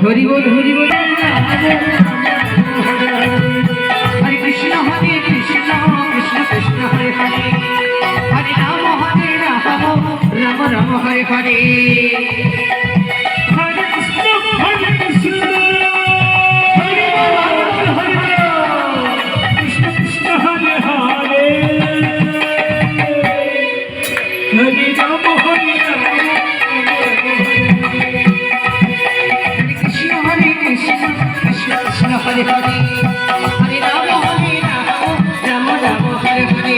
हरि बोल हरे कृष्ण कृष्ण कृष्ण हरे हरे हरे राम राम राम हरे हरे हरे कृष्ण हरे कृष्ण कृष्ण हरे हरे हरे राम हरे हरे हरे राम राम राम हरे हरे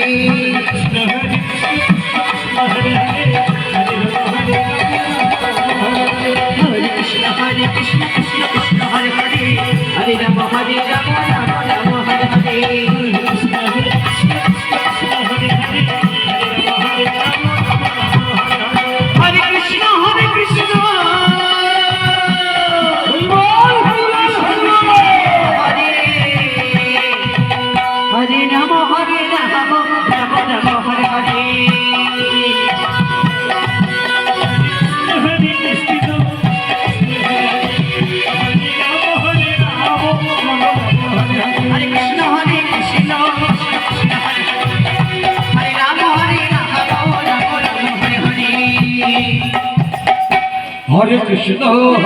हरे कृष्ण कृष्ण कृष्ण हरे हरे हरे राम राम राम हरे हरे हरे कृष्ण